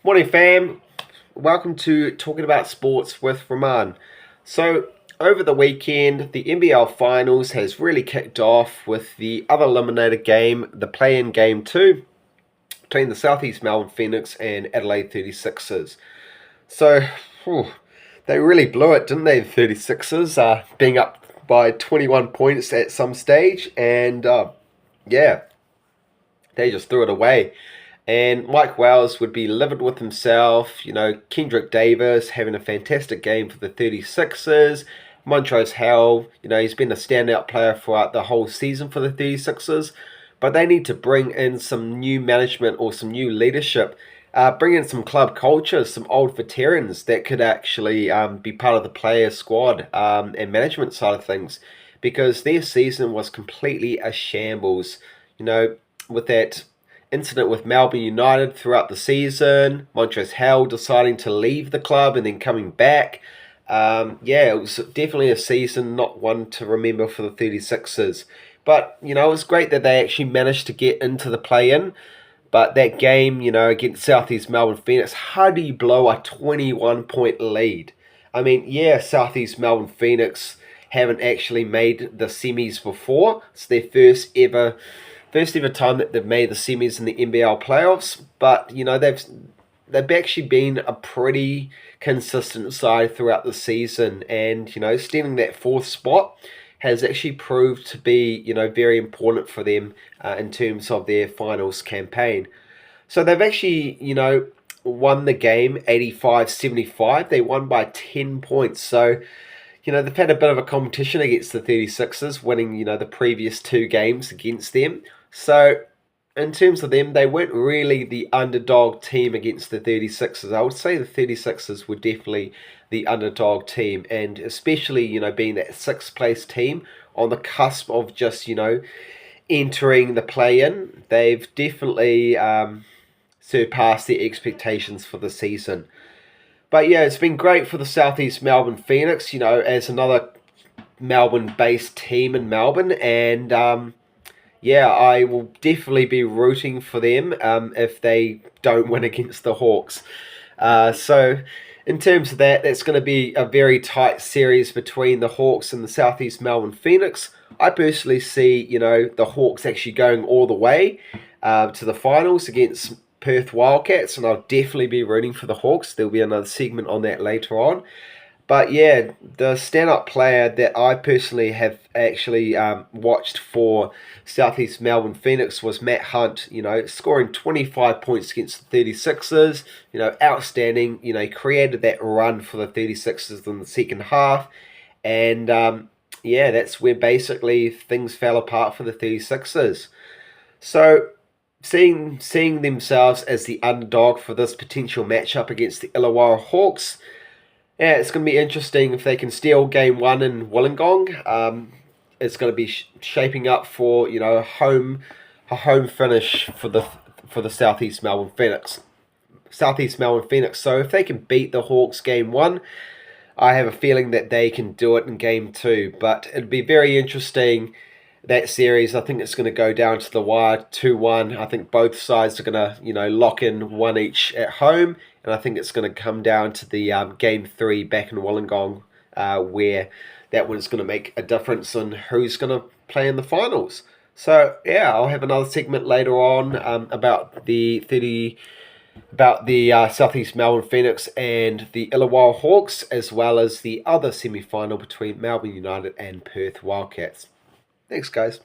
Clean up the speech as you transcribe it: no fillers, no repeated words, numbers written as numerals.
Morning fam, welcome to Talking About Sports with Rahman. So over the weekend, the NBL Finals has really kicked off with the other eliminator game, the play-in game 2, between the Southeast Melbourne Phoenix and Adelaide 36ers. So, they really blew it, didn't they, the 36ers, being up by 21 points at some stage, and they just threw it away. And Mike Wells would be livid with himself. Kendrick Davis having a fantastic game for the 36ers. Montrezl Harrell, he's been a standout player throughout the whole season for the 36ers. But they need to bring in some new management or some new leadership. Bring in some club culture, some old veterans that could actually be part of the player squad and management side of things. Because their season was completely a shambles. With that incident with Melbourne United throughout the season, Montrezl Harrell deciding to leave the club and then coming back. It was definitely a season not one to remember for the 36ers. But, it was great that they actually managed to get into the play-in. But that game, against Southeast Melbourne Phoenix, how do you blow a 21-point lead? I mean, Southeast Melbourne Phoenix haven't actually made the semis before. It's their first ever time that they've made the semis in the NBL playoffs, but they've actually been a pretty consistent side throughout the season, and stealing that fourth spot has actually proved to be very important for them in terms of their finals campaign. So they've actually won the game 85-75. They won by 10 points. So they've had a bit of a competition against the 36ers, winning the previous 2 games against them. So, in terms of them, they weren't really the underdog team against the 36ers. I would say the 36ers were definitely the underdog team, and especially, being that 6th place team on the cusp of just, entering the play-in, they've definitely surpassed their expectations for the season. But it's been great for the Southeast Melbourne Phoenix, as another Melbourne-based team in Melbourne, and I will definitely be rooting for them if they don't win against the Hawks. So in terms of that, that's going to be a very tight series between the Hawks and the Southeast Melbourne Phoenix. I personally see, the Hawks actually going all the way to the finals against Perth Wildcats, and I'll definitely be rooting for the Hawks. There'll be another segment on that later on. But the stand-up player that I personally have actually watched for Southeast Melbourne Phoenix was Matt Hunt, scoring 25 points against the 36ers, outstanding, created that run for the 36ers in the second half. And, that's where basically things fell apart for the 36ers. So, seeing themselves as the underdog for this potential matchup against the Illawarra Hawks, it's going to be interesting if they can steal Game 1 in Wollongong. It's going to be shaping up for a home finish for the Southeast Melbourne Phoenix. So if they can beat the Hawks Game 1, I have a feeling that they can do it in Game 2. But it'd be very interesting, that series. I think it's going to go down to the wire, 2-1. I think both sides are going to lock in one each at home. And I think it's going to come down to the Game 3 back in Wollongong, where that one's going to make a difference in who's going to play in the finals. So, I'll have another segment later on about the Southeast Melbourne Phoenix and the Illawarra Hawks, as well as the other semi-final between Melbourne United and Perth Wildcats. Thanks, guys.